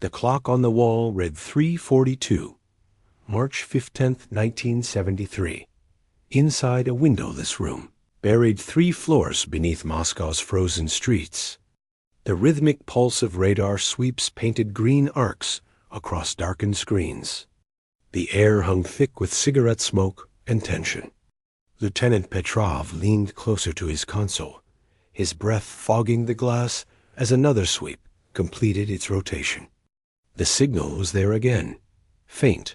The clock on the wall read 3:42, March 15th, 1973. Inside a windowless room, buried 3 floors beneath Moscow's frozen streets. The rhythmic pulse of radar sweeps painted green arcs across darkened screens. The air hung thick with cigarette smoke and tension. Lieutenant Petrov leaned closer to his console, his breath fogging the glass as another sweep completed its rotation. The signal was there again, faint,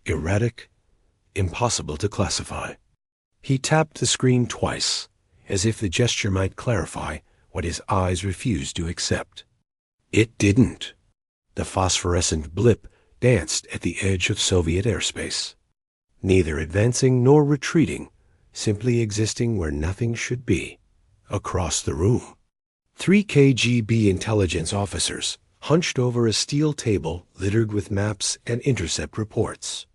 erratic, impossible to classify. He tapped the screen twice, as if the gesture might clarify what his eyes refused to accept. It didn't. The phosphorescent blip danced at the edge of Soviet airspace, neither advancing nor retreating, simply existing where nothing should be, across the room. 3 KGB intelligence officers hunched over a steel table littered with maps and intercept reports.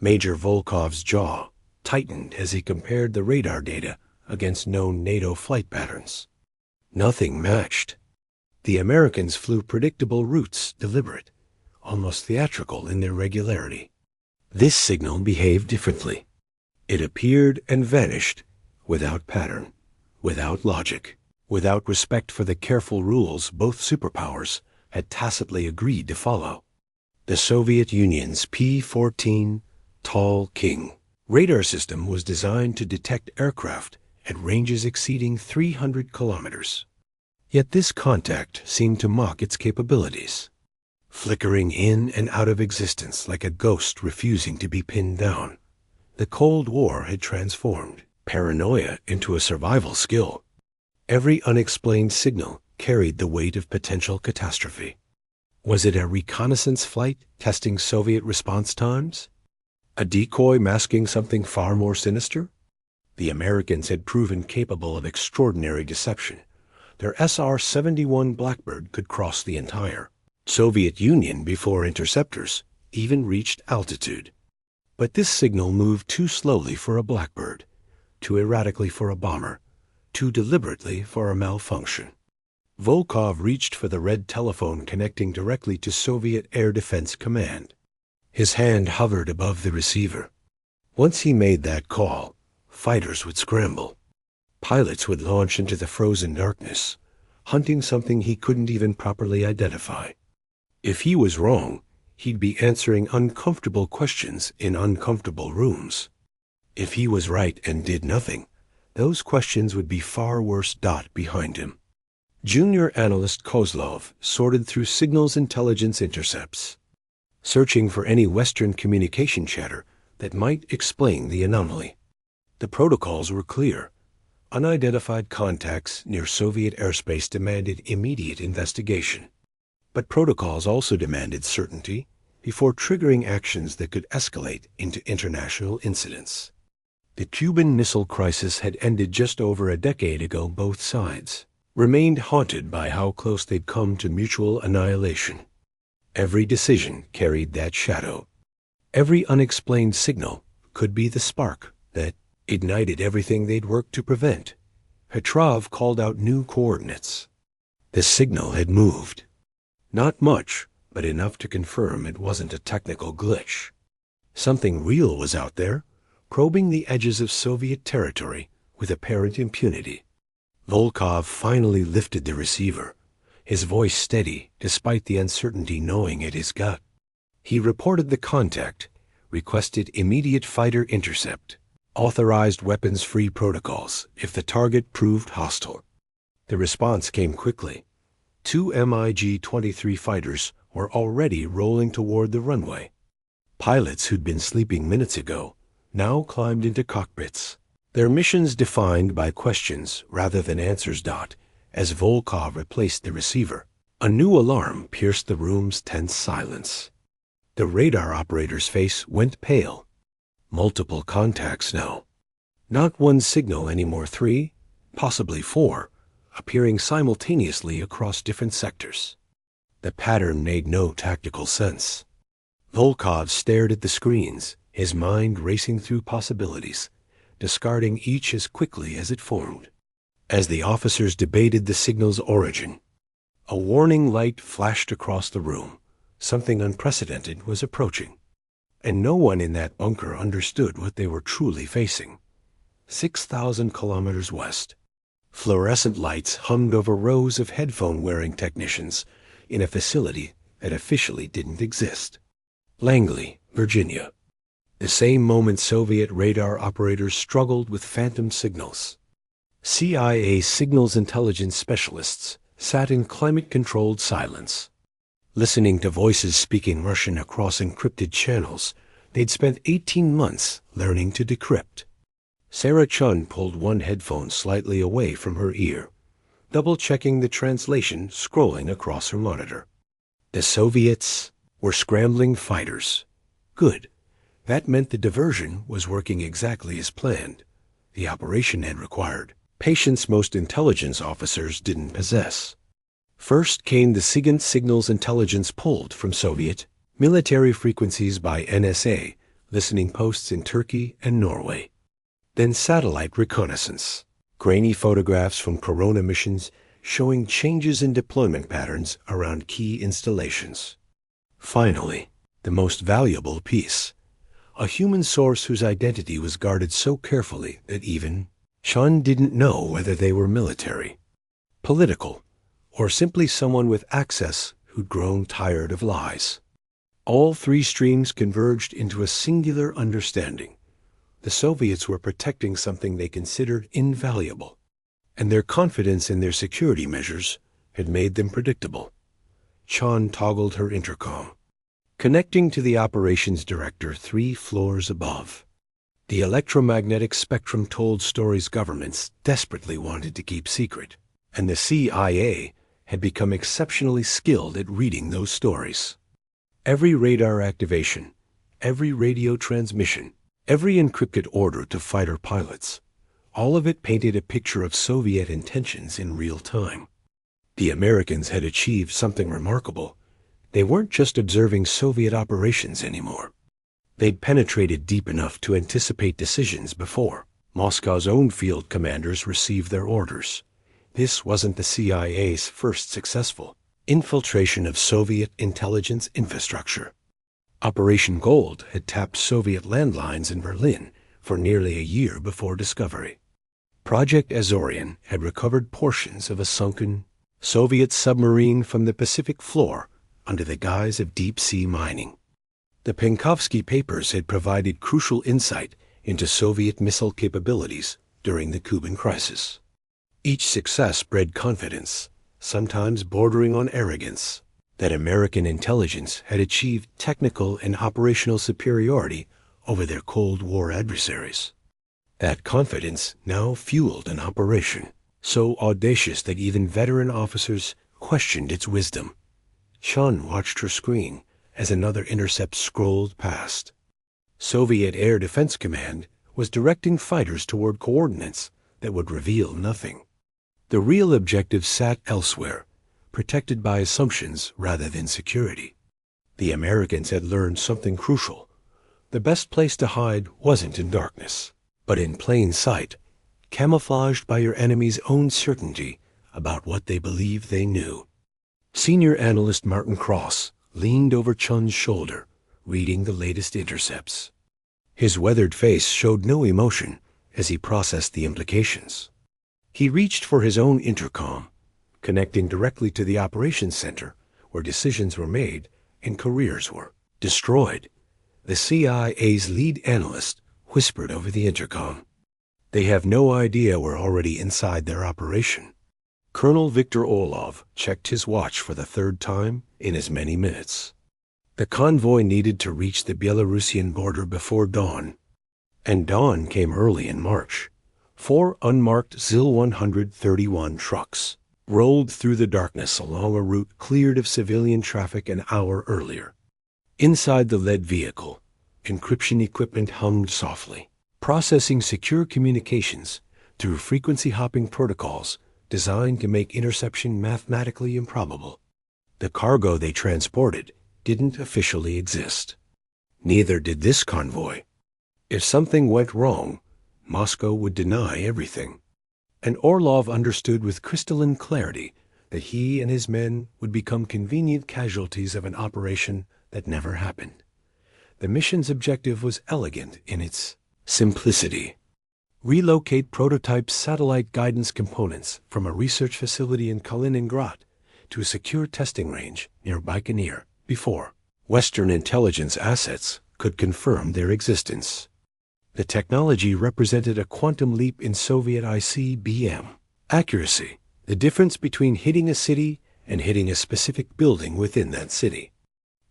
Major Volkov's jaw tightened as he compared the radar data against known NATO flight patterns. Nothing matched. The Americans flew predictable routes, deliberate, almost theatrical in their regularity. This signal behaved differently. It appeared and vanished, without pattern, without logic, without respect for the careful rules both superpowers had tacitly agreed to follow. The Soviet Union's P-14 Tall King radar system was designed to detect aircraft at ranges exceeding 300 kilometers. Yet this contact seemed to mock its capabilities, flickering in and out of existence like a ghost refusing to be pinned down. The Cold War had transformed paranoia into a survival skill. Every unexplained signal carried the weight of potential catastrophe. Was it a reconnaissance flight testing Soviet response times? A decoy masking something far more sinister? The Americans had proven capable of extraordinary deception. Their SR-71 Blackbird could cross the entire Soviet Union before interceptors even reached altitude. But this signal moved too slowly for a Blackbird, too erratically for a bomber, too deliberately for a malfunction. Volkov reached for the red telephone connecting directly to Soviet Air Defense Command. His hand hovered above the receiver. Once he made that call, fighters would scramble. Pilots would launch into the frozen darkness, hunting something he couldn't even properly identify. If he was wrong, he'd be answering uncomfortable questions in uncomfortable rooms. If he was right and did nothing, those questions would be far worse dot behind him. Junior analyst Kozlov sorted through signals intelligence intercepts, searching for any Western communication chatter that might explain the anomaly. The protocols were clear. Unidentified contacts near Soviet airspace demanded immediate investigation. But protocols also demanded certainty before triggering actions that could escalate into international incidents. The Cuban Missile Crisis had ended just over a decade ago. Both sides remained haunted by how close they'd come to mutual annihilation. Every decision carried that shadow. Every unexplained signal could be the spark that ignited everything they'd worked to prevent. Petrov called out new coordinates. The signal had moved. Not much, but enough to confirm it wasn't a technical glitch. Something real was out there, probing the edges of Soviet territory with apparent impunity. Volkov finally lifted the receiver, his voice steady despite the uncertainty gnawing at his gut. He reported the contact, requested immediate fighter intercept, authorized weapons-free protocols if the target proved hostile. The response came quickly. 2 MiG-23 fighters were already rolling toward the runway. Pilots who'd been sleeping minutes ago now climbed into cockpits, their missions defined by questions rather than answers. As Volkov replaced the receiver, a new alarm pierced the room's tense silence. The radar operator's face went pale. Multiple contacts now. Not one signal anymore, 3, possibly 4, appearing simultaneously across different sectors. The pattern made no tactical sense. Volkov stared at the screens, his mind racing through possibilities, discarding each as quickly as it formed. As the officers debated the signal's origin, a warning light flashed across the room, Something unprecedented was approaching, and no one in that bunker understood what they were truly facing. 6,000 kilometers west, fluorescent lights hummed over rows of headphone-wearing technicians in a facility that officially didn't exist. Langley, Virginia. The same moment Soviet radar operators struggled with phantom signals. CIA signals intelligence specialists sat in climate-controlled silence, listening to voices speaking Russian across encrypted channels they'd spent 18 months learning to decrypt. Sarah Chun pulled one headphone slightly away from her ear, double-checking the translation scrolling across her monitor. The Soviets were scrambling fighters. Good. That meant the diversion was working exactly as planned. The operation had required patience most intelligence officers didn't possess. First came the SIGINT signals intelligence pulled from Soviet military frequencies by NSA listening posts in Turkey and Norway. Then satellite reconnaissance, grainy photographs from Corona missions showing changes in deployment patterns around key installations. Finally, the most valuable piece, a human source whose identity was guarded so carefully that even Chun didn't know whether they were military, political, or simply someone with access who'd grown tired of lies. All three streams converged into a singular understanding. The Soviets were protecting something they considered invaluable, and their confidence in their security measures had made them predictable. Chun toggled her intercom, connecting to the operations director 3 floors above. The electromagnetic spectrum told stories governments desperately wanted to keep secret, and the CIA had become exceptionally skilled at reading those stories. Every radar activation, every radio transmission, every encrypted order to fighter pilots, all of it painted a picture of Soviet intentions in real time. The Americans had achieved something remarkable. They weren't just observing Soviet operations anymore. They'd penetrated deep enough to anticipate decisions before Moscow's own field commanders received their orders. This wasn't the CIA's first successful infiltration of Soviet intelligence infrastructure. Operation Gold had tapped Soviet landlines in Berlin for nearly a year before discovery. Project Azorian had recovered portions of a sunken Soviet submarine from the Pacific floor under the guise of deep-sea mining. The Penkovsky papers had provided crucial insight into Soviet missile capabilities during the Cuban crisis. Each success bred confidence, sometimes bordering on arrogance, that American intelligence had achieved technical and operational superiority over their Cold War adversaries. That confidence now fueled an operation so audacious that even veteran officers questioned its wisdom. Chun watched her screen as another intercept scrolled past. Soviet Air Defense Command was directing fighters toward coordinates that would reveal nothing. The real objective sat elsewhere, protected by assumptions rather than security. The Americans had learned something crucial. The best place to hide wasn't in darkness, but in plain sight, camouflaged by your enemy's own certainty about what they believed they knew. Senior analyst Martin Cross leaned over Chun's shoulder, reading the latest intercepts. His weathered face showed no emotion as he processed the implications. He reached for his own intercom, connecting directly to the operations center where decisions were made and careers were destroyed. The CIA's lead analyst whispered over the intercom. They have no idea we're already inside their operation. Colonel Viktor Orlov checked his watch for the 3rd time in as many minutes. The convoy needed to reach the Belarusian border before dawn, and dawn came early in March. 4 unmarked ZIL-131 trucks rolled through the darkness along a route cleared of civilian traffic an hour earlier. Inside the lead vehicle, encryption equipment hummed softly, processing secure communications through frequency-hopping protocols designed to make interception mathematically improbable. The cargo they transported didn't officially exist. Neither did this convoy. If something went wrong, Moscow would deny everything. And Orlov understood with crystalline clarity that he and his men would become convenient casualties of an operation that never happened. The mission's objective was elegant in its simplicity. Relocate prototype satellite guidance components from a research facility in Kaliningrad to a secure testing range near Baikonur before Western intelligence assets could confirm their existence. The technology represented a quantum leap in Soviet ICBM accuracy, the difference between hitting a city and hitting a specific building within that city.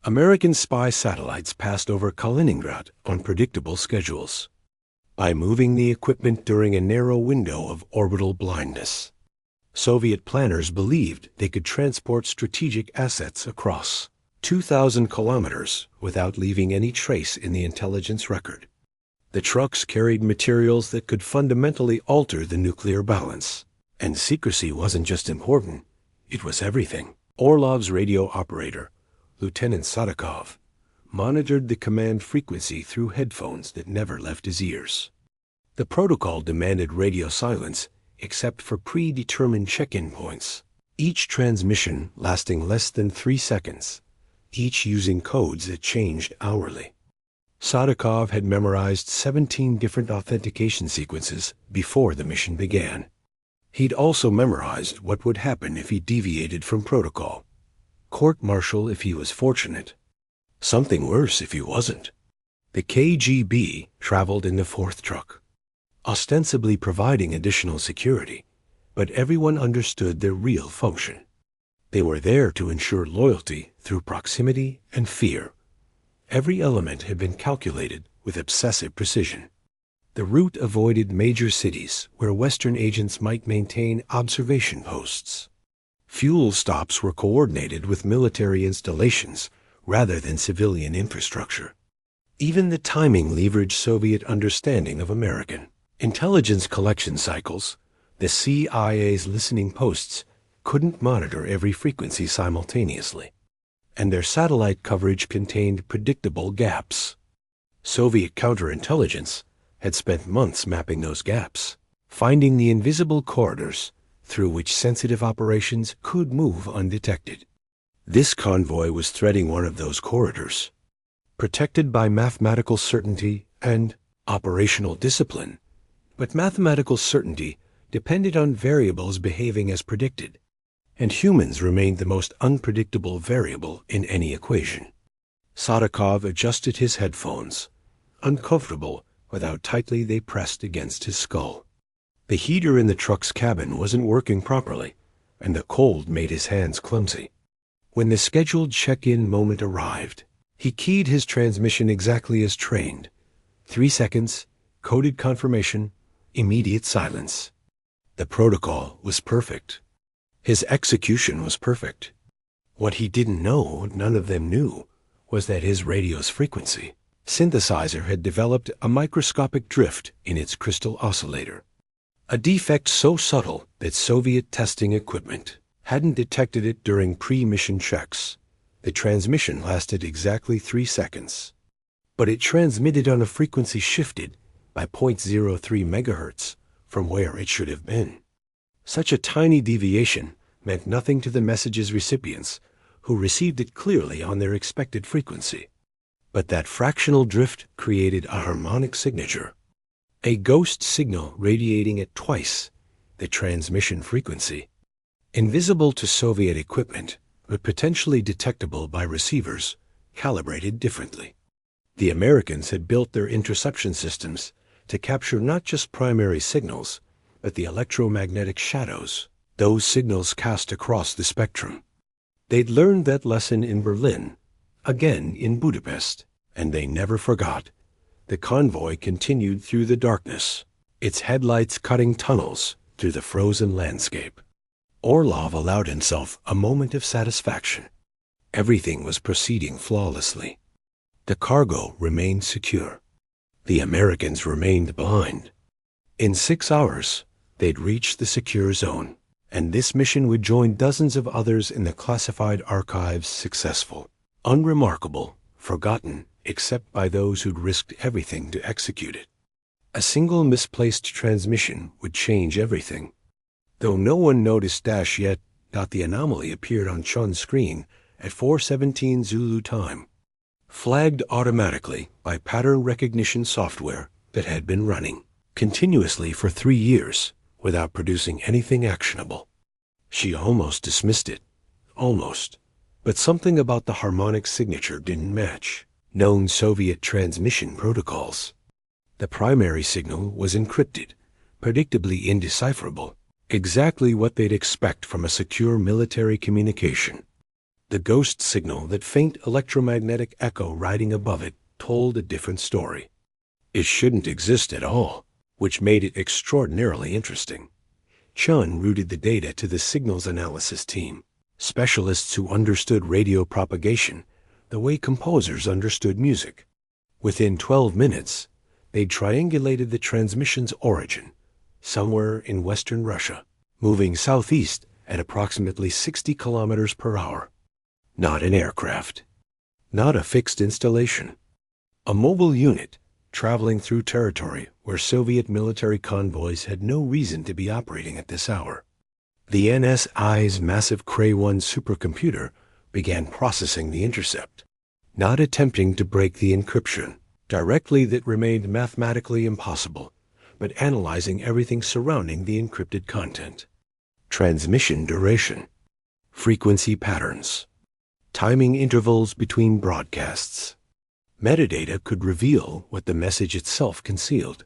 American spy satellites passed over Kaliningrad on predictable schedules, by moving the equipment during a narrow window of orbital blindness. Soviet planners believed they could transport strategic assets across 2,000 kilometers without leaving any trace in the intelligence record. The trucks carried materials that could fundamentally alter the nuclear balance. And secrecy wasn't just important, it was everything. Orlov's radio operator, Lieutenant Sadakov, monitored the command frequency through headphones that never left his ears. The protocol demanded radio silence except for predetermined check-in points, each transmission lasting less than 3 seconds, each using codes that changed hourly. Sadakov had memorized 17 different authentication sequences before the mission began. He'd also memorized what would happen if he deviated from protocol. Court-martial if he was fortunate. Something worse if he wasn't. The KGB traveled in the fourth truck, ostensibly providing additional security, but everyone understood their real function. They were there to ensure loyalty through proximity and fear. Every element had been calculated with obsessive precision. The route avoided major cities where Western agents might maintain observation posts. Fuel stops were coordinated with military installations rather than civilian infrastructure. Even the timing leveraged Soviet understanding of American intelligence collection cycles. The CIA's listening posts couldn't monitor every frequency simultaneously, and their satellite coverage contained predictable gaps. Soviet counterintelligence had spent months mapping those gaps, finding the invisible corridors through which sensitive operations could move undetected. This convoy was threading one of those corridors. Protected by mathematical certainty and operational discipline, but mathematical certainty depended on variables behaving as predicted, and humans remained the most unpredictable variable in any equation. Sadakov adjusted his headphones, uncomfortable with how tightly they pressed against his skull. The heater in the truck's cabin wasn't working properly, and the cold made his hands clumsy. When the scheduled check-in moment arrived, he keyed his transmission exactly as trained. 3 seconds, coded confirmation, immediate silence. The protocol was perfect. His execution was perfect. What he didn't know, none of them knew, was that his radio's frequency synthesizer had developed a microscopic drift in its crystal oscillator. A defect so subtle that Soviet testing equipment hadn't detected it during pre-mission checks. The transmission lasted exactly 3 seconds, but it transmitted on a frequency shifted by 0.03 megahertz from where it should have been. Such a tiny deviation meant nothing to the message's recipients, who received it clearly on their expected frequency. But that fractional drift created a harmonic signature, a ghost signal radiating at twice the transmission frequency, invisible to Soviet equipment, but potentially detectable by receivers calibrated differently. The Americans had built their interception systems to capture not just primary signals, but the electromagnetic shadows those signals cast across the spectrum. They'd learned that lesson in Berlin, again in Budapest, and they never forgot. The convoy continued through the darkness, its headlights cutting tunnels through the frozen landscape. Orlov allowed himself a moment of satisfaction. Everything was proceeding flawlessly. The cargo remained secure. The Americans remained blind. In 6 hours, they'd reached the secure zone, and this mission would join dozens of others in the classified archives successful, unremarkable, forgotten except by those who'd risked everything to execute it. A single misplaced transmission would change everything. Though no one noticed Dash yet, The anomaly appeared on Chun's screen at 4:17 Zulu time, flagged automatically by pattern recognition software that had been running continuously for 3 years without producing anything actionable. She almost dismissed it. Almost. But something about the harmonic signature didn't match known Soviet transmission protocols. The primary signal was encrypted, predictably indecipherable, exactly what they'd expect from a secure military communication. The ghost signal, that faint electromagnetic echo riding above it, told a different story. It shouldn't exist at all, which made it extraordinarily interesting. Chun routed the data to the signals analysis team, specialists who understood radio propagation the way composers understood music. Within 12 minutes, they'd triangulated the transmission's origin, somewhere in western Russia, moving southeast at approximately 60 kilometers per hour. Not an aircraft. Not a fixed installation. A mobile unit traveling through territory where Soviet military convoys had no reason to be operating at this hour. The NSI's massive Cray-1 supercomputer began processing the intercept, not attempting to break the encryption directly, that remained mathematically impossible, but analyzing everything surrounding the encrypted content. Transmission duration, frequency patterns, timing intervals between broadcasts. Metadata could reveal what the message itself concealed.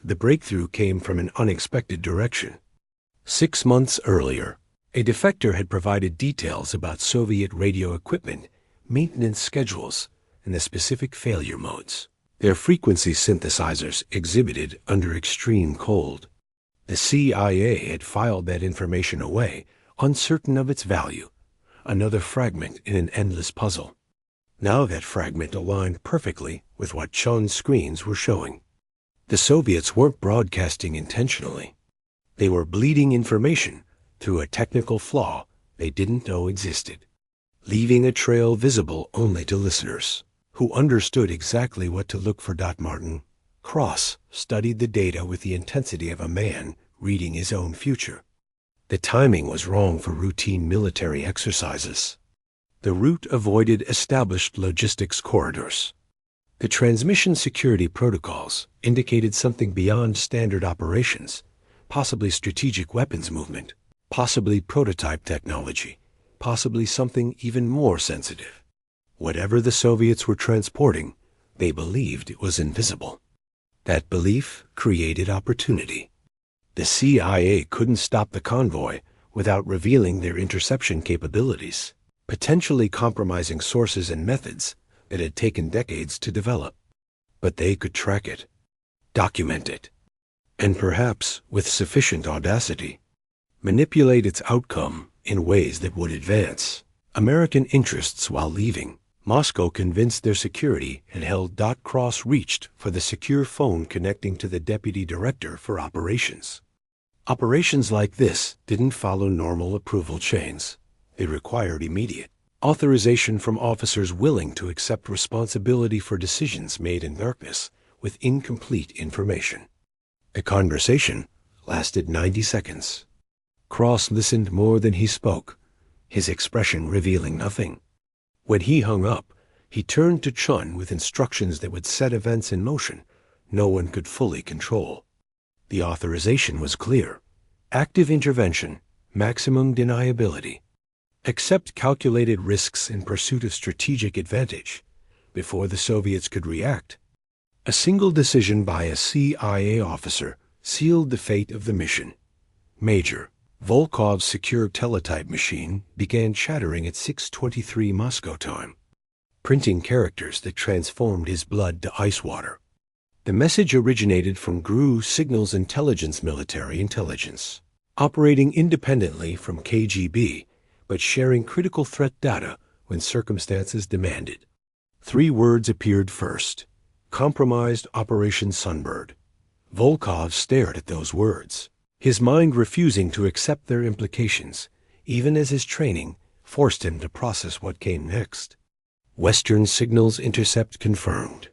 The breakthrough came from an unexpected direction. 6 months earlier, a defector had provided details about Soviet radio equipment, maintenance schedules, and the specific failure modes their frequency synthesizers exhibited under extreme cold. The CIA had filed that information away, uncertain of its value, another fragment in an endless puzzle. Now that fragment aligned perfectly with what Chun's screens were showing. The Soviets weren't broadcasting intentionally. They were bleeding information through a technical flaw they didn't know existed, leaving a trail visible only to listeners who understood exactly what to look for. Martin Cross studied the data with the intensity of a man reading his own future. The timing was wrong for routine military exercises. The route avoided established logistics corridors. The transmission security protocols indicated something beyond standard operations, possibly strategic weapons movement, possibly prototype technology, possibly something even more sensitive. Whatever the Soviets were transporting, they believed it was invisible. That belief created opportunity. The CIA couldn't stop the convoy without revealing their interception capabilities, potentially compromising sources and methods that had taken decades to develop. But they could track it, document it, and perhaps, with sufficient audacity, manipulate its outcome in ways that would advance American interests while leaving. Moscow convinced their security and held. Cross reached for the secure phone connecting to the deputy director for operations. Operations like this didn't follow normal approval chains. They required immediate authorization from officers willing to accept responsibility for decisions made in darkness with incomplete information. A conversation lasted 90 seconds. Cross listened more than he spoke, his expression revealing nothing. When he hung up, he turned to Chun with instructions that would set events in motion no one could fully control. The authorization was clear. Active intervention, maximum deniability. Accept calculated risks in pursuit of strategic advantage before the Soviets could react. A single decision by a CIA officer sealed the fate of the mission. Major Volkov's secure teletype machine began chattering at 6:23 Moscow time, printing characters that transformed his blood to ice water. The message originated from GRU Signals Intelligence Military Intelligence, operating independently from KGB, but sharing critical threat data when circumstances demanded. 3 words appeared first: compromised Operation Sunbird. Volkov stared at those words, his mind refusing to accept their implications, even as his training forced him to process what came next. Western signals intercept confirmed.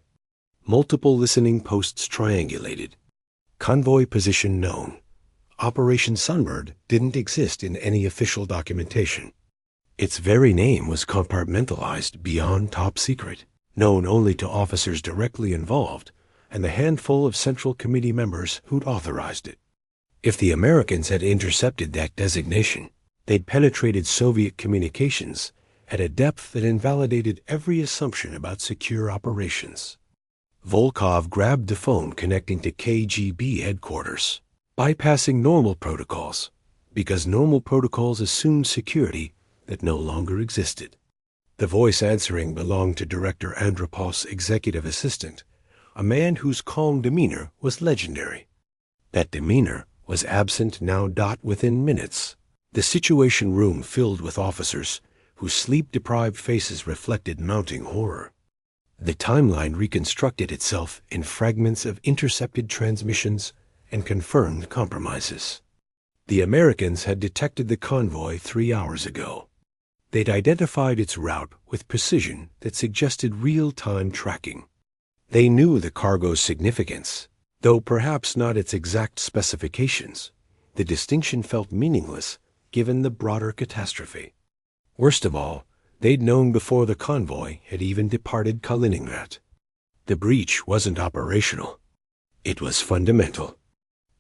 Multiple listening posts triangulated. Convoy position known. Operation Sunbird didn't exist in any official documentation. Its very name was compartmentalized beyond top secret, known only to officers directly involved and the handful of Central Committee members who'd authorized it. If the Americans had intercepted that designation, they'd penetrated Soviet communications at a depth that invalidated every assumption about secure operations. Volkov grabbed the phone connecting to KGB headquarters, bypassing normal protocols, because normal protocols assumed security that no longer existed. The voice answering belonged to Director Andropov's executive assistant, a man whose calm demeanor was legendary. That demeanor was absent now. Within minutes, the Situation Room filled with officers whose sleep-deprived faces reflected mounting horror. The timeline reconstructed itself in fragments of intercepted transmissions and confirmed compromises. The Americans had detected the convoy 3 hours ago. They'd identified its route with precision that suggested real-time tracking. They knew the cargo's significance, though perhaps not its exact specifications. The distinction felt meaningless given the broader catastrophe. Worst of all, they'd known before the convoy had even departed Kaliningrad. The breach wasn't operational. It was fundamental.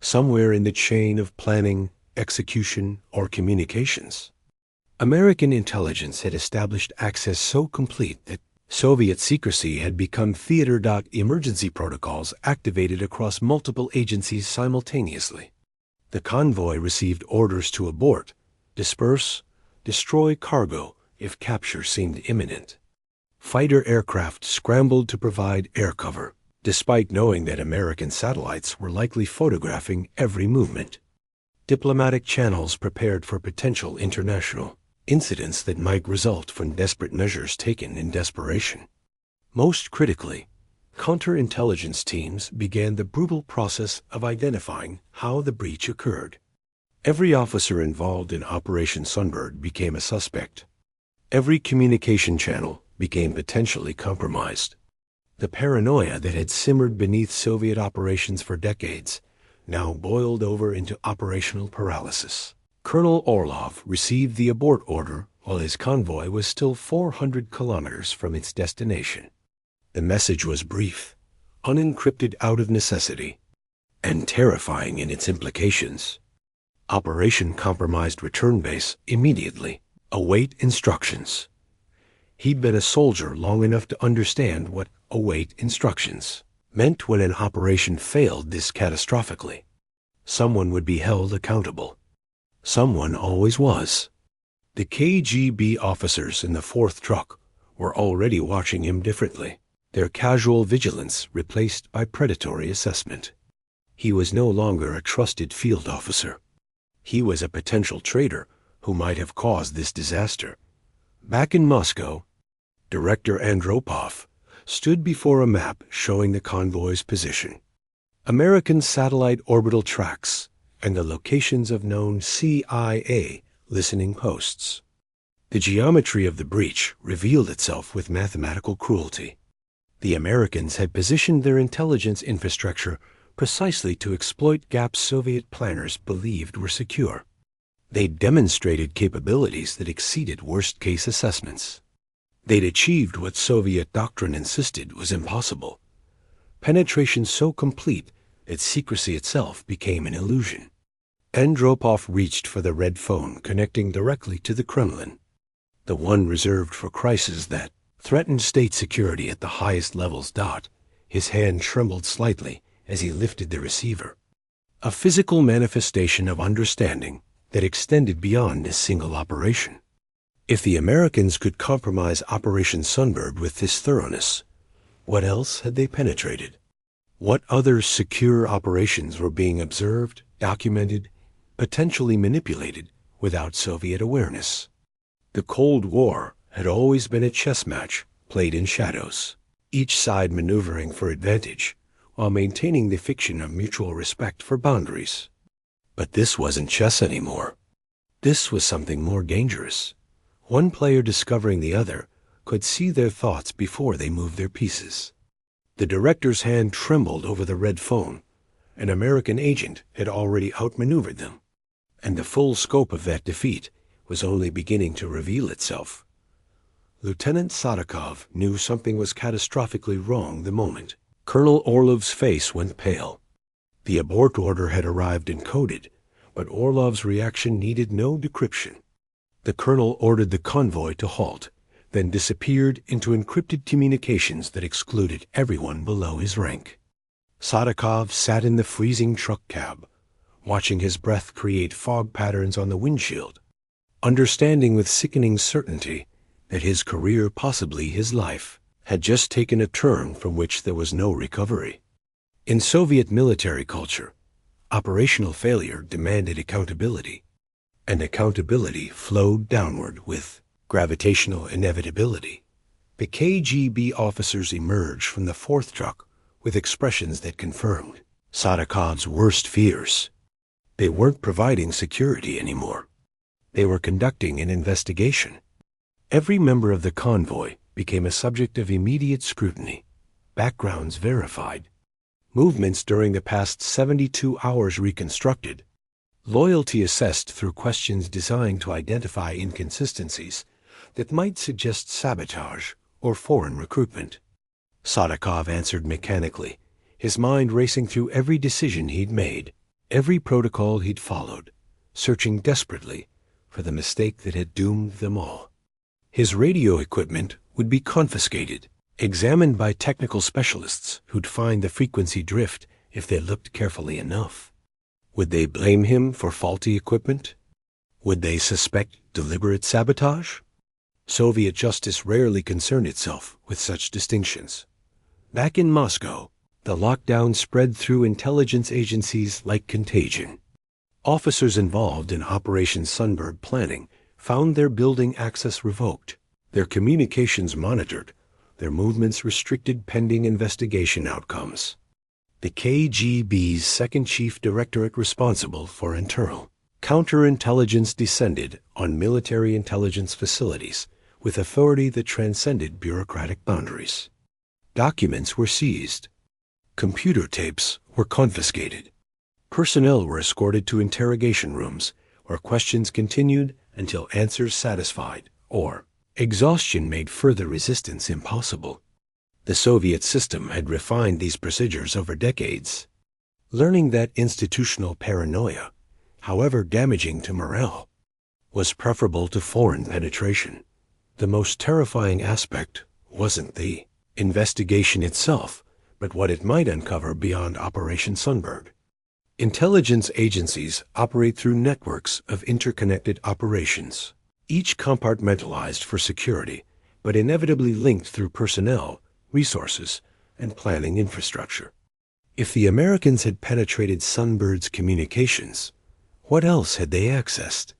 Somewhere in the chain of planning, execution, or communications. American intelligence had established access so complete that Soviet secrecy had become theater. Emergency protocols activated across multiple agencies simultaneously. The convoy received orders to abort, disperse, destroy cargo if capture seemed imminent. Fighter aircraft scrambled to provide air cover, despite knowing that American satellites were likely photographing every movement. Diplomatic channels prepared for potential international incidents that might result from desperate measures taken in desperation. Most critically, counterintelligence teams began the brutal process of identifying how the breach occurred. Every officer involved in Operation Sunbird became a suspect. Every communication channel became potentially compromised. The paranoia that had simmered beneath Soviet operations for decades now boiled over into operational paralysis. Colonel Orlov received the abort order while his convoy was still 400 kilometers from its destination. The message was brief, unencrypted out of necessity, and terrifying in its implications. Operation compromised return base immediately. Await instructions. He'd been a soldier long enough to understand what await instructions meant when an operation failed this catastrophically. Someone would be held accountable. Someone always was. The KGB officers in the fourth truck were already watching him differently, their casual vigilance replaced by predatory assessment. He was no longer a trusted field officer. He was a potential traitor who might have caused this disaster. Back in Moscow, Director Andropov stood before a map showing the convoy's position, American satellite orbital tracks, and the locations of known CIA listening posts. The geometry of the breach revealed itself with mathematical cruelty. The Americans had positioned their intelligence infrastructure precisely to exploit gaps Soviet planners believed were secure. They'd demonstrated capabilities that exceeded worst-case assessments. They'd achieved what Soviet doctrine insisted was impossible. Penetration so complete that secrecy itself became an illusion. Andropov reached for the red phone connecting directly to the Kremlin, the one reserved for crises that threatened state security at the highest levels. His hand trembled slightly as he lifted the receiver, a physical manifestation of understanding that extended beyond this single operation. If the Americans could compromise Operation Sunbird with this thoroughness, what else had they penetrated? What other secure operations were being observed, documented, potentially manipulated without Soviet awareness? The Cold War had always been a chess match played in shadows, each side maneuvering for advantage while maintaining the fiction of mutual respect for boundaries. But this wasn't chess anymore. This was something more dangerous. One player discovering the other could see their thoughts before they moved their pieces. The director's hand trembled over the red phone, an American agent had already outmaneuvered them, and the full scope of that defeat was only beginning to reveal itself. Lieutenant Sadakov knew something was catastrophically wrong the moment. Colonel Orlov's face went pale. The abort order had arrived encoded, but Orlov's reaction needed no decryption. The colonel ordered the convoy to halt, then disappeared into encrypted communications that excluded everyone below his rank. Sadakov sat in the freezing truck cab, watching his breath create fog patterns on the windshield, understanding with sickening certainty that his career, possibly his life, had just taken a turn from which there was no recovery. In Soviet military culture, operational failure demanded accountability, and accountability flowed downward with gravitational inevitability. The KGB officers emerged from the fourth truck with expressions that confirmed Sadakov's worst fears. They weren't providing security anymore. They were conducting an investigation. Every member of the convoy became a subject of immediate scrutiny, backgrounds verified, movements during the past 72 hours reconstructed, loyalty assessed through questions designed to identify inconsistencies that might suggest sabotage or foreign recruitment. Sadakov answered mechanically, his mind racing through every decision he'd made, every protocol he'd followed, searching desperately for the mistake that had doomed them all. His radio equipment would be confiscated, examined by technical specialists who'd find the frequency drift if they looked carefully enough. Would they blame him for faulty equipment? Would they suspect deliberate sabotage? Soviet justice rarely concerned itself with such distinctions. Back in Moscow, the lockdown spread through intelligence agencies like contagion. Officers involved in Operation Sunbird planning found their building access revoked, their communications monitored, their movements restricted pending investigation outcomes. The KGB's second chief directorate responsible for internal counterintelligence descended on military intelligence facilities with authority that transcended bureaucratic boundaries. Documents were seized. Computer tapes were confiscated. Personnel were escorted to interrogation rooms where questions continued until answers satisfied or exhaustion made further resistance impossible. The Soviet system had refined these procedures over decades. Learning that institutional paranoia, however damaging to morale, was preferable to foreign penetration. The most terrifying aspect wasn't the investigation itself, but what it might uncover beyond Operation Sunbird. Intelligence agencies operate through networks of interconnected operations, each compartmentalized for security, but inevitably linked through personnel, resources, and planning infrastructure. If the Americans had penetrated Sunbird's communications, what else had they accessed?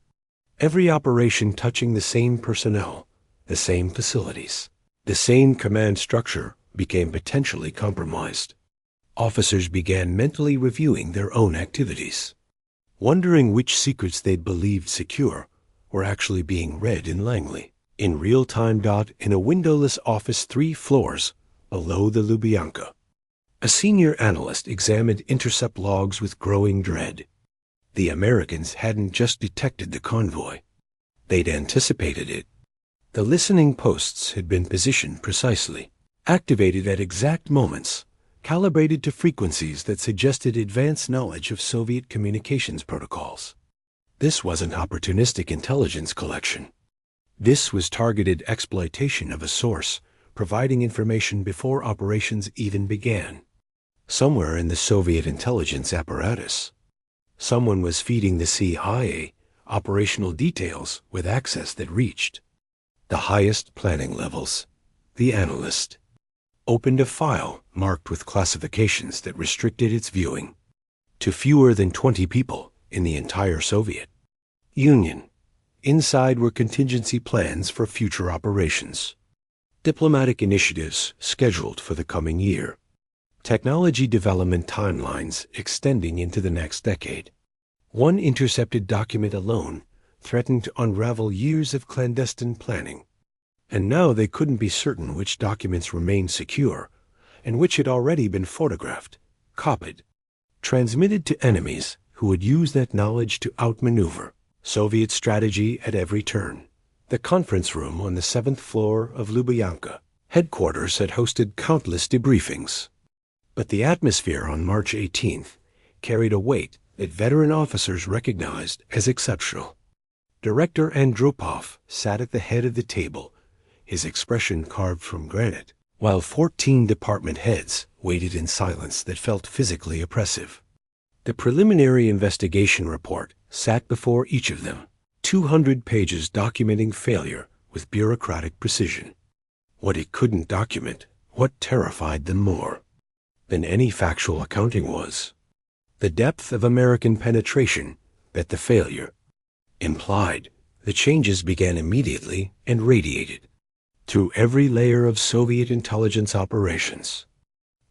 Every operation touching the same personnel, the same facilities, the same command structure became potentially compromised. Officers began mentally reviewing their own activities, wondering which secrets they'd believed secure were actually being read in Langley, in real time. In a windowless office 3 floors below the Lubyanka, a senior analyst examined intercept logs with growing dread. The Americans hadn't just detected the convoy. They'd anticipated it. The listening posts had been positioned precisely, activated at exact moments, calibrated to frequencies that suggested advanced knowledge of Soviet communications protocols. This wasn't opportunistic intelligence collection. This was targeted exploitation of a source, providing information before operations even began. Somewhere in the Soviet intelligence apparatus, someone was feeding the CIA operational details with access that reached the highest planning levels. The analyst opened a file marked with classifications that restricted its viewing to fewer than 20 people in the entire Soviet Union. Inside were contingency plans for future operations, diplomatic initiatives scheduled for the coming year, technology development timelines extending into the next decade. One intercepted document alone threatened to unravel years of clandestine planning. And now they couldn't be certain which documents remained secure and which had already been photographed, copied, transmitted to enemies who would use that knowledge to outmaneuver Soviet strategy at every turn. The conference room on the 7th floor of Lubyanka headquarters had hosted countless debriefings. But the atmosphere on March 18th carried a weight that veteran officers recognized as exceptional. Director Andropov sat at the head of the table, his expression carved from granite, while 14 department heads waited in silence that felt physically oppressive. The preliminary investigation report sat before each of them, 200 pages documenting failure with bureaucratic precision. What it couldn't document, what terrified them more than any factual accounting was the depth of American penetration that the failure implied. The changes began immediately and radiated through every layer of Soviet intelligence operations.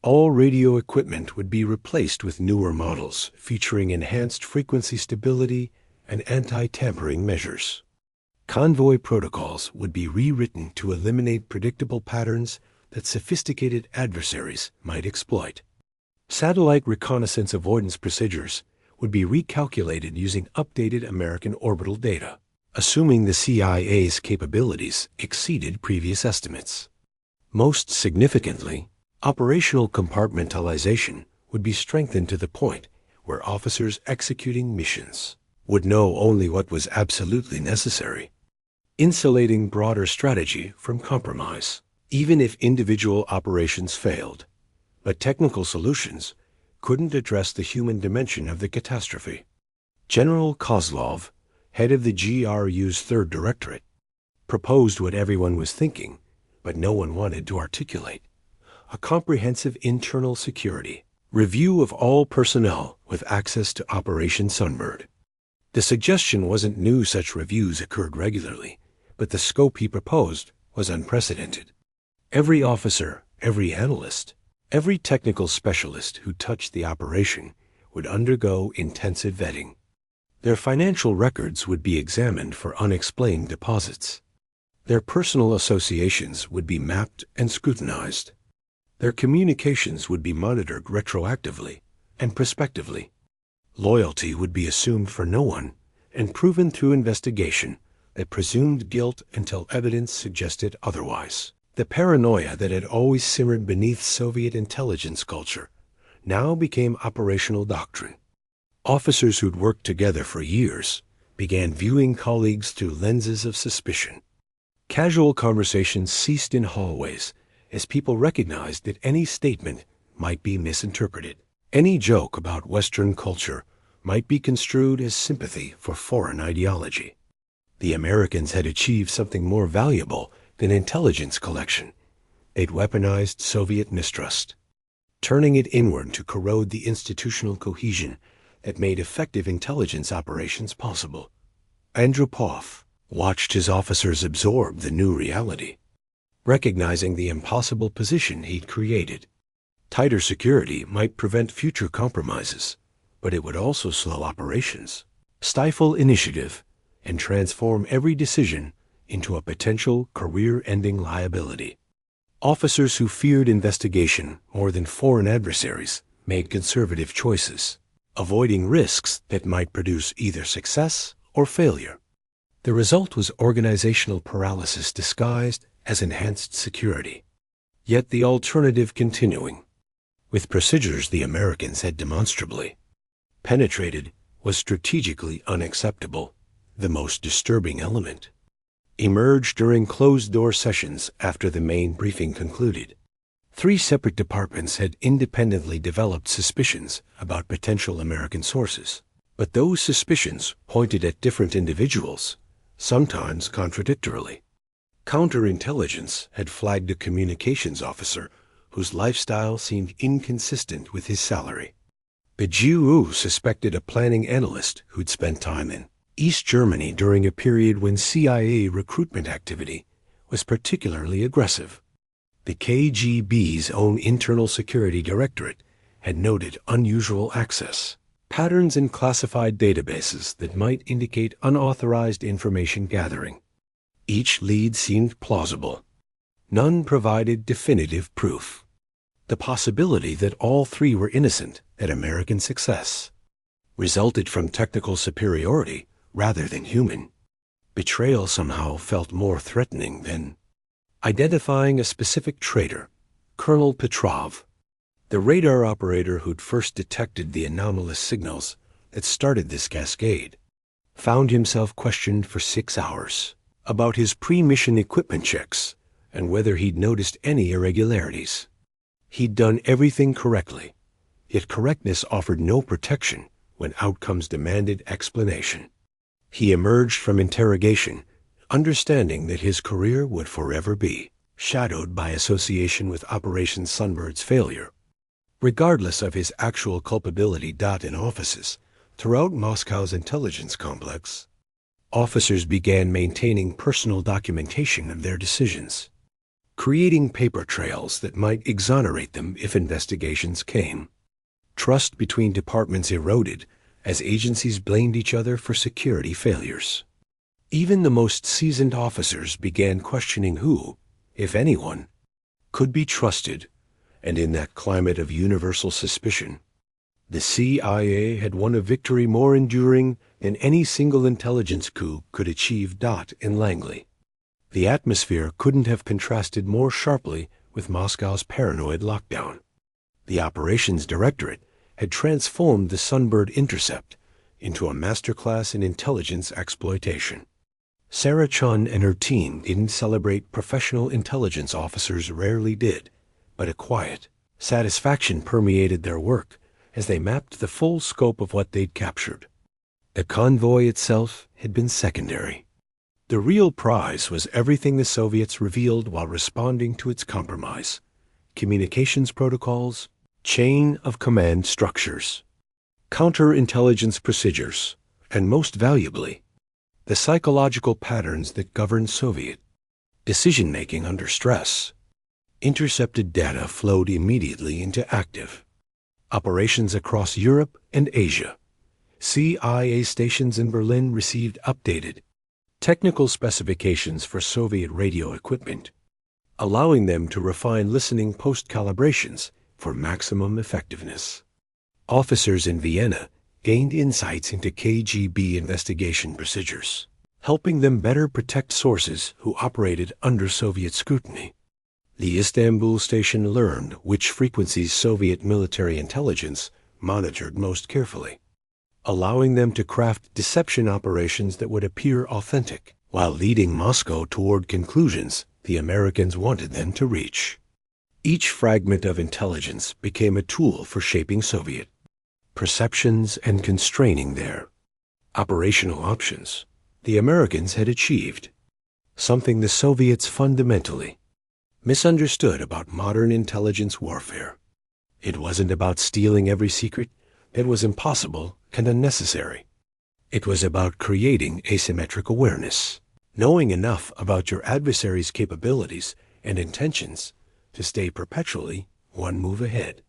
All radio equipment would be replaced with newer models featuring enhanced frequency stability and anti-tampering measures. Convoy protocols would be rewritten to eliminate predictable patterns that sophisticated adversaries might exploit. Satellite reconnaissance avoidance procedures would be recalculated using updated American orbital data, assuming the CIA's capabilities exceeded previous estimates. Most significantly, operational compartmentalization would be strengthened to the point where officers executing missions would know only what was absolutely necessary, insulating broader strategy from compromise, even if individual operations failed. But technical solutions couldn't address the human dimension of the catastrophe. General Kozlov, head of the GRU's 3rd Directorate, proposed what everyone was thinking, but no one wanted to articulate: a comprehensive internal security review of all personnel with access to Operation Sunbird. The suggestion wasn't new. Such reviews occurred regularly, but the scope he proposed was unprecedented. Every officer, every analyst, every technical specialist who touched the operation would undergo intensive vetting. Their financial records would be examined for unexplained deposits. Their personal associations would be mapped and scrutinized. Their communications would be monitored retroactively and prospectively. Loyalty would be assumed for no one and proven through investigation that presumed guilt until evidence suggested otherwise. The paranoia that had always simmered beneath Soviet intelligence culture now became operational doctrine. Officers who'd worked together for years began viewing colleagues through lenses of suspicion. Casual conversations ceased in hallways as people recognized that any statement might be misinterpreted. Any joke about Western culture might be construed as sympathy for foreign ideology. The Americans had achieved something more valuable than intelligence collection. They'd weaponized Soviet mistrust, turning it inward to corrode the institutional cohesion that made effective intelligence operations possible. Andropov watched his officers absorb the new reality, recognizing the impossible position he'd created. Tighter security might prevent future compromises, but it would also slow operations, stifle initiative, and transform every decision into a potential career-ending liability. Officers who feared investigation more than foreign adversaries made conservative choices, avoiding risks that might produce either success or failure. The result was organizational paralysis disguised as enhanced security, yet the alternative continuing. With procedures the Americans had demonstrably penetrated was strategically unacceptable. The most disturbing element emerged during closed-door sessions after the main briefing concluded. 3 separate departments had independently developed suspicions about potential American sources, but those suspicions pointed at different individuals, sometimes contradictorily. Counterintelligence had flagged a communications officer whose lifestyle seemed inconsistent with his salary. The GRU suspected a planning analyst who'd spent time in East Germany during a period when CIA recruitment activity was particularly aggressive. The KGB's own Internal Security Directorate had noted unusual access, patterns in classified databases that might indicate unauthorized information gathering. Each lead seemed plausible. None provided definitive proof. The possibility that all three were innocent at American success resulted from technical superiority rather than human. Betrayal somehow felt more threatening than identifying a specific traitor, Colonel Petrov, the radar operator who'd first detected the anomalous signals that started this cascade, found himself questioned for 6 hours about his pre-mission equipment checks and whether he'd noticed any irregularities. He'd done everything correctly, yet correctness offered no protection when outcomes demanded explanation. He emerged from interrogation, understanding that his career would forever be shadowed by association with Operation Sunbird's failure. Regardless of his actual culpability in offices, throughout Moscow's intelligence complex, officers began maintaining personal documentation of their decisions, creating paper trails that might exonerate them if investigations came. Trust between departments eroded as agencies blamed each other for security failures. Even the most seasoned officers began questioning who, if anyone, could be trusted, and in that climate of universal suspicion, the CIA had won a victory more enduring than any single intelligence coup could achieve. In Langley, the atmosphere couldn't have contrasted more sharply with Moscow's paranoid lockdown. The operations directorate had transformed the Sunbird intercept into a masterclass in intelligence exploitation. Sarah Chun and her team didn't celebrate professional intelligence officers rarely did, but a quiet satisfaction permeated their work as they mapped the full scope of what they'd captured. The convoy itself had been secondary. The real prize was everything the Soviets revealed while responding to its compromise: communications protocols, chain of command structures, counterintelligence procedures, and most valuably, the psychological patterns that govern Soviet decision-making under stress. Intercepted data flowed immediately into active operations across Europe and Asia. CIA stations in Berlin received updated technical specifications for Soviet radio equipment, allowing them to refine listening post-calibrations for maximum effectiveness. Officers in Vienna gained insights into KGB investigation procedures, helping them better protect sources who operated under Soviet scrutiny. The Istanbul station learned which frequencies Soviet military intelligence monitored most carefully, allowing them to craft deception operations that would appear authentic, while leading Moscow toward conclusions the Americans wanted them to reach. Each fragment of intelligence became a tool for shaping Soviet perceptions and constraining their operational options. The Americans had achieved something the Soviets fundamentally misunderstood about modern intelligence warfare. It wasn't about stealing every secret that was impossible and unnecessary. It was about creating asymmetric awareness, knowing enough about your adversary's capabilities and intentions to stay perpetually one move ahead.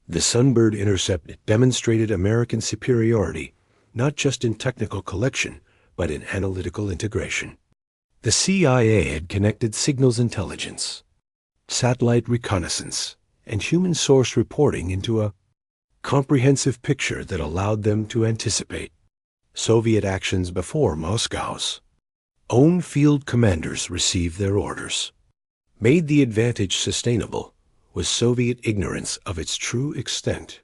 The Sunbird intercept demonstrated American superiority not just in technical collection, but in analytical integration. The CIA had connected signals intelligence, satellite reconnaissance, and human source reporting into a comprehensive picture that allowed them to anticipate Soviet actions before Moscow's own field commanders received their orders. Made the advantage sustainable was Soviet ignorance of its true extent.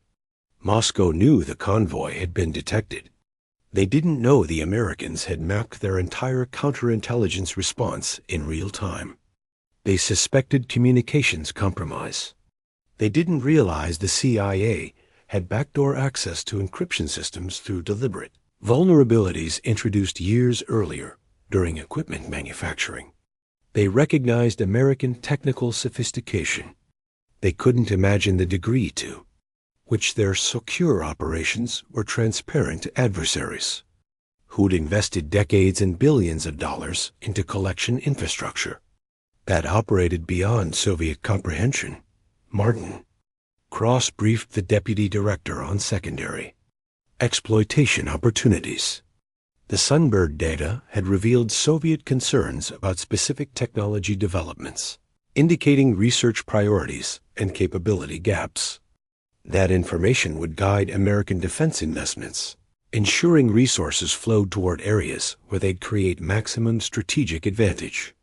Moscow knew the convoy had been detected. They didn't know the Americans had mapped their entire counterintelligence response in real time. They suspected communications compromise. They didn't realize the CIA had backdoor access to encryption systems through deliberate vulnerabilities introduced years earlier during equipment manufacturing. They recognized American technical sophistication. They couldn't imagine the degree to which their secure operations were transparent to adversaries who'd invested decades and billions of dollars into collection infrastructure that operated beyond Soviet comprehension. Martin cross-briefed the deputy director on secondary exploitation opportunities. The Sunbird data had revealed Soviet concerns about specific technology developments, indicating research priorities and capability gaps. That information would guide American defense investments, ensuring resources flowed toward areas where they'd create maximum strategic advantage.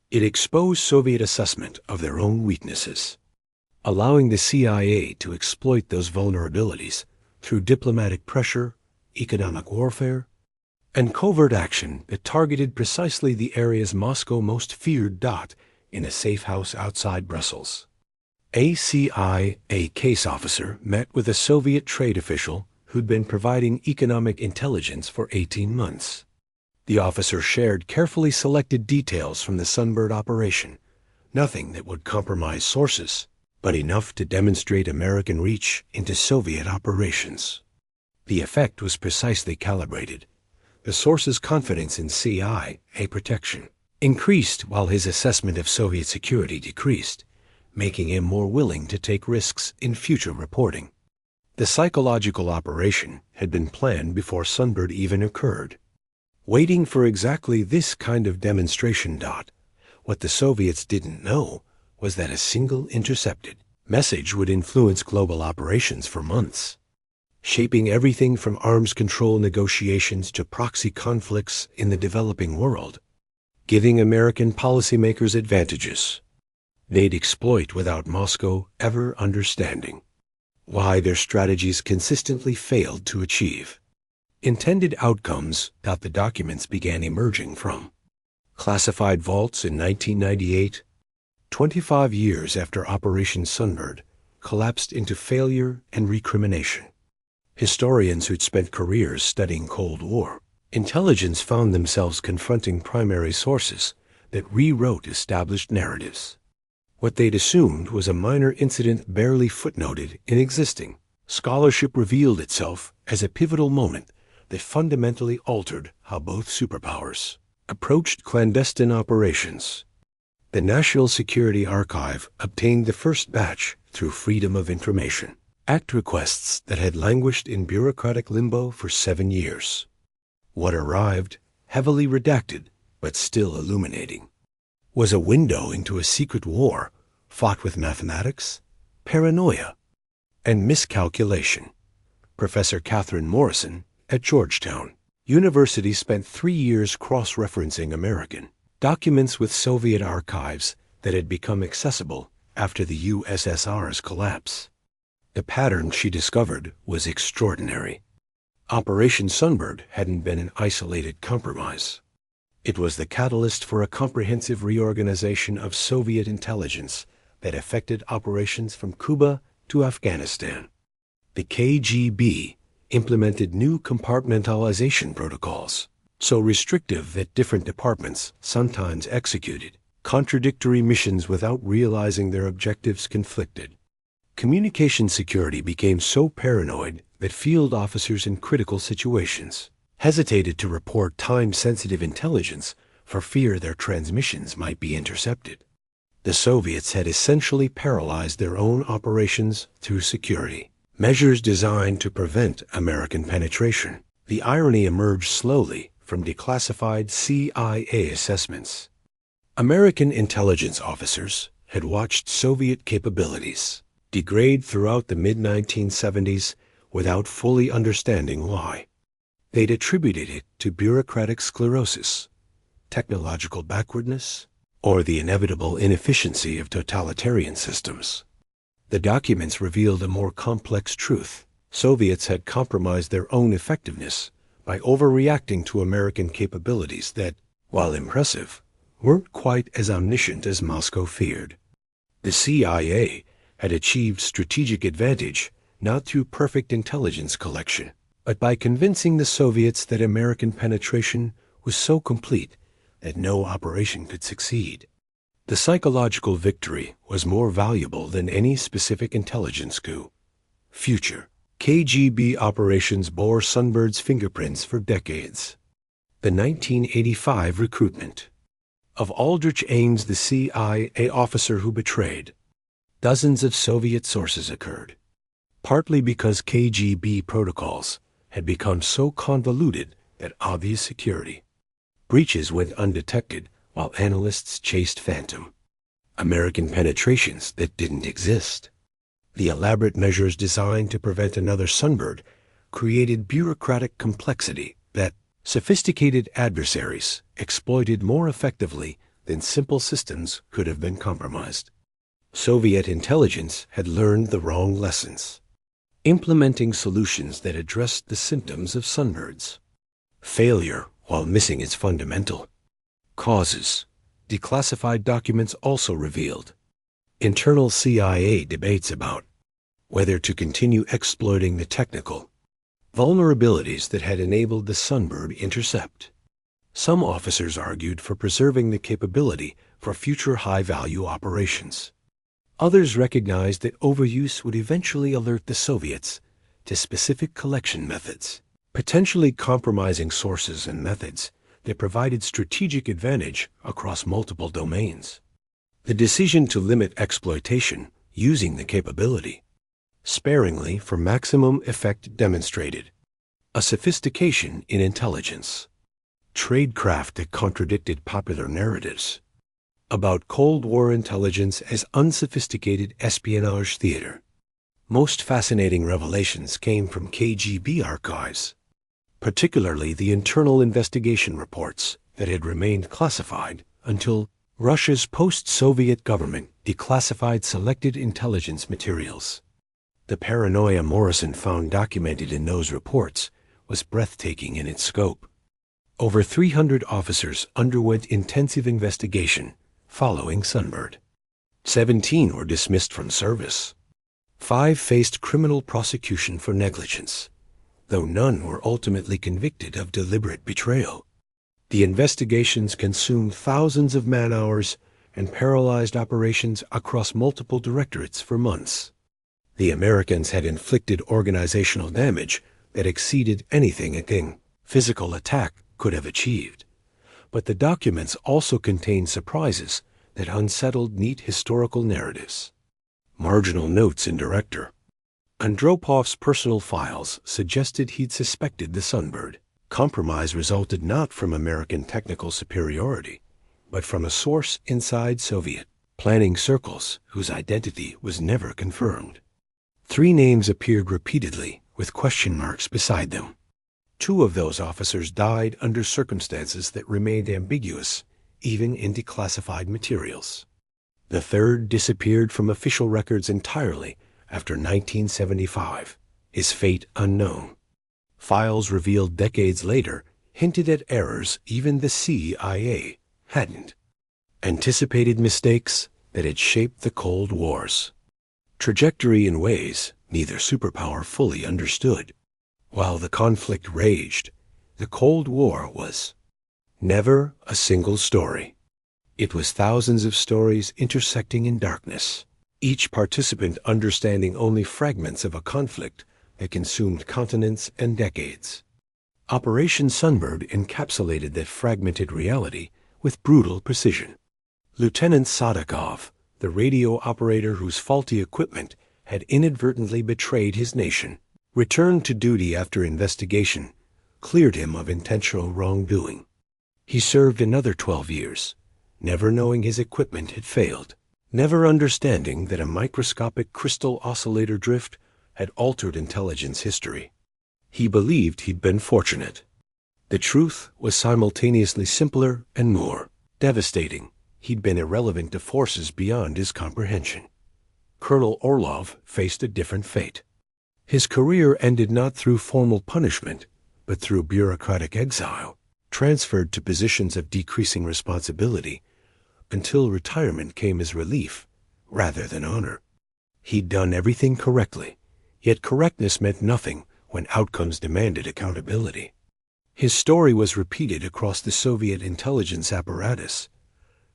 It exposed Soviet assessment of their own weaknesses, allowing the CIA to exploit those vulnerabilities through diplomatic pressure, economic warfare, and covert action that targeted precisely the areas Moscow most feared. In a safe house outside Brussels, a CIA case officer met with a Soviet trade official who'd been providing economic intelligence for 18 months. The officer shared carefully selected details from the Sunbird operation, nothing that would compromise sources, but enough to demonstrate American reach into Soviet operations. The effect was precisely calibrated. The source's confidence in CIA protection increased while his assessment of Soviet security decreased, making him more willing to take risks in future reporting. The psychological operation had been planned before Sunbird even occurred, waiting for exactly this kind of demonstration. What the Soviets didn't know was that a single intercepted message would influence global operations for months, shaping everything from arms control negotiations to proxy conflicts in the developing world, giving American policymakers advantages they'd exploit without Moscow ever understanding why their strategies consistently failed to achieve intended outcomes. The documents began emerging from classified vaults in 1998, 25 years after Operation Sunbird collapsed into failure and recrimination. Historians who'd spent careers studying Cold War intelligence found themselves confronting primary sources that rewrote established narratives. What they'd assumed was a minor incident barely footnoted in existing scholarship revealed itself as a pivotal moment that fundamentally altered how both superpowers approached clandestine operations. The National Security Archive obtained the first batch through Freedom of Information Act requests that had languished in bureaucratic limbo for 7 years. What arrived, heavily redacted but still illuminating, was a window into a secret war fought with mathematics, paranoia, and miscalculation. Professor Catherine Morrison at Georgetown University spent 3 years cross-referencing American documents with Soviet archives that had become accessible after the USSR's collapse. The pattern she discovered was extraordinary. Operation Sunbird hadn't been an isolated compromise. It was the catalyst for a comprehensive reorganization of Soviet intelligence that affected operations from Cuba to Afghanistan. The KGB implemented new compartmentalization protocols, so restrictive that different departments sometimes executed contradictory missions without realizing their objectives conflicted. Communication security became so paranoid that field officers in critical situations hesitated to report time-sensitive intelligence for fear their transmissions might be intercepted. The Soviets had essentially paralyzed their own operations through security measures designed to prevent American penetration. The irony emerged slowly from declassified CIA assessments. American intelligence officers had watched Soviet capabilities degrade throughout the mid-1970s without fully understanding why. They'd attributed it to bureaucratic sclerosis, technological backwardness, or the inevitable inefficiency of totalitarian systems. The documents revealed a more complex truth. Soviets had compromised their own effectiveness by overreacting to American capabilities that, while impressive, weren't quite as omniscient as Moscow feared. The CIA had achieved strategic advantage not through perfect intelligence collection, but by convincing the Soviets that American penetration was so complete that no operation could succeed. The psychological victory was more valuable than any specific intelligence coup. Future KGB operations bore Sunbird's fingerprints for decades. The 1985 recruitment of Aldrich Ames, the CIA officer who betrayed. Dozens of Soviet sources occurred, partly because KGB protocols had become so convoluted that obvious security breaches went undetected while analysts chased phantom American penetrations that didn't exist. The elaborate measures designed to prevent another Sunbird created bureaucratic complexity that sophisticated adversaries exploited more effectively than simple systems could have been compromised. Soviet intelligence had learned the wrong lessons, implementing solutions that addressed the symptoms of Sunbirds. Failure while missing its fundamental causes. Declassified documents also revealed internal CIA debates about whether to continue exploiting the technical vulnerabilities that had enabled the Sunbird intercept. Some officers argued for preserving the capability for future high-value operations. Others recognized that overuse would eventually alert the Soviets to specific collection methods, potentially compromising sources and methods that provided strategic advantage across multiple domains. The decision to limit exploitation using the capability sparingly for maximum effect demonstrated a sophistication in intelligence, tradecraft that contradicted popular narratives about Cold War intelligence as unsophisticated espionage theater. Most fascinating revelations came from KGB archives, particularly the internal investigation reports that had remained classified until Russia's post-Soviet government declassified selected intelligence materials. The paranoia Morrison found documented in those reports was breathtaking in its scope. Over 300 officers underwent intensive investigation following Sunbird. 17 were dismissed from service. 5 faced criminal prosecution for negligence, though none were ultimately convicted of deliberate betrayal. The investigations consumed thousands of man-hours and paralyzed operations across multiple directorates for months. The Americans had inflicted organizational damage that exceeded anything a physical attack could have achieved. But the documents also contained surprises that unsettled neat historical narratives. Marginal notes in Director Andropov's personal files suggested he'd suspected the Sunbird. Compromise resulted not from American technical superiority, but from a source inside Soviet planning circles whose identity was never confirmed. 3 names appeared repeatedly with question marks beside them. 2 of those officers died under circumstances that remained ambiguous even in declassified materials. The 3rd disappeared from official records entirely after 1975, his fate unknown. Files revealed decades later hinted at errors even the CIA hadn't anticipated, mistakes that had shaped the Cold War's trajectory in ways neither superpower fully understood. While the conflict raged, the Cold War was never a single story. It was thousands of stories intersecting in darkness, each participant understanding only fragments of a conflict that consumed continents and decades. Operation Sunbird encapsulated that fragmented reality with brutal precision. Lieutenant Sadakov, the radio operator whose faulty equipment had inadvertently betrayed his nation, returned to duty after investigation cleared him of intentional wrongdoing. He served another 12 years, never knowing his equipment had failed, never understanding that a microscopic crystal oscillator drift had altered intelligence history. He believed he'd been fortunate. The truth was simultaneously simpler and more devastating. He'd been irrelevant to forces beyond his comprehension. Colonel Orlov faced a different fate. His career ended not through formal punishment, but through bureaucratic exile, transferred to positions of decreasing responsibility until retirement came as relief rather than honor. He'd done everything correctly, yet correctness meant nothing when outcomes demanded accountability. His story was repeated across the Soviet intelligence apparatus.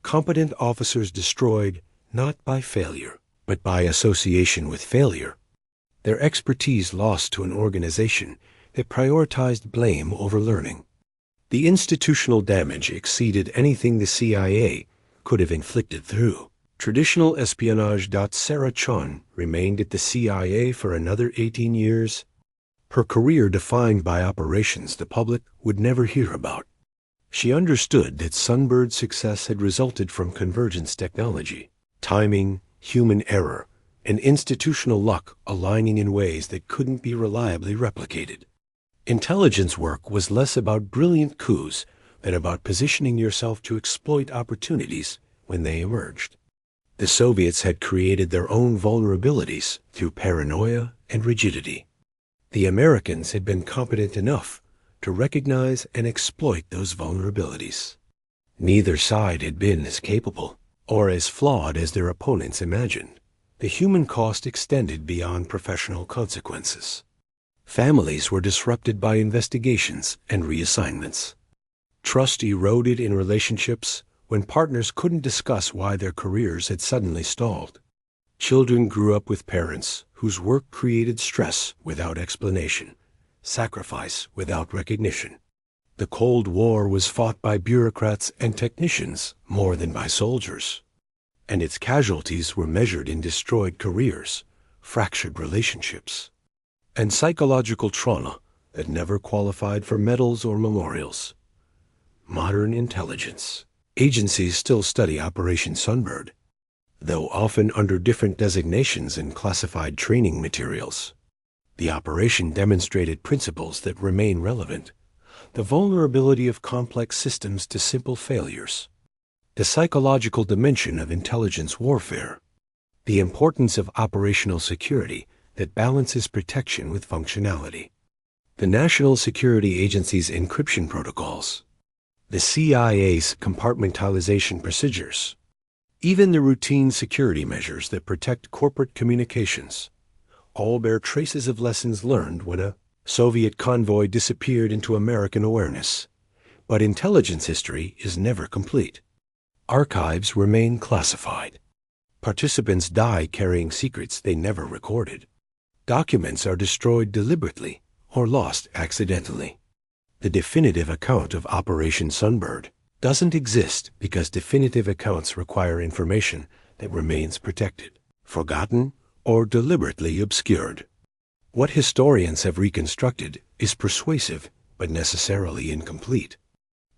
Competent officers destroyed not by failure, but by association with failure. Their expertise lost to an organization that prioritized blame over learning. The institutional damage exceeded anything the CIA could have inflicted through traditional espionage. Sarah Chun remained at the CIA for another 18 years, her career defined by operations the public would never hear about. She understood that Sunbird's success had resulted from convergence technology, Timing, human error, and institutional luck aligning in ways that couldn't be reliably replicated. Intelligence work was less about brilliant coups than about positioning yourself to exploit opportunities when they emerged. The Soviets had created their own vulnerabilities through paranoia and rigidity. The Americans had been competent enough to recognize and exploit those vulnerabilities. Neither side had been as capable or as flawed as their opponents imagined. The human cost extended beyond professional consequences. Families were disrupted by investigations and reassignments. Trust eroded in relationships when partners couldn't discuss why their careers had suddenly stalled. Children grew up with parents whose work created stress without explanation, sacrifice without recognition. The Cold War was fought by bureaucrats and technicians more than by soldiers, and its casualties were measured in destroyed careers, fractured relationships, and psychological trauma that never qualified for medals or memorials. Modern intelligence agencies still study Operation Sunbird, though often under different designations and classified training materials. The operation demonstrated principles that remain relevant: the vulnerability of complex systems to simple failures, the psychological dimension of intelligence warfare, the importance of operational security that balances protection with functionality, the National Security Agency's encryption protocols, the CIA's compartmentalization procedures, even the routine security measures that protect corporate communications, all bear traces of lessons learned when a Soviet convoy disappeared into American awareness. But intelligence history is never complete. Archives remain classified. Participants die carrying secrets they never recorded. Documents are destroyed deliberately or lost accidentally. The definitive account of Operation Sunbird doesn't exist because definitive accounts require information that remains protected, forgotten, or deliberately obscured. What historians have reconstructed is persuasive but necessarily incomplete.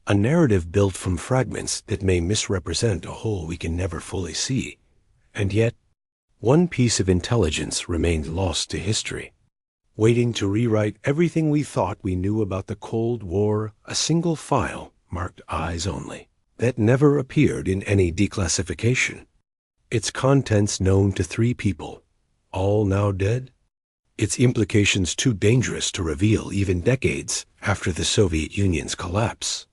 A narrative built from fragments that may misrepresent a whole we can never fully see. And yet, one piece of intelligence remained lost to history, waiting to rewrite everything we thought we knew about the Cold War, a single file marked eyes only, that never appeared in any declassification. Its contents known to 3 people, all now dead. Its implications too dangerous to reveal even decades after the Soviet Union's collapse.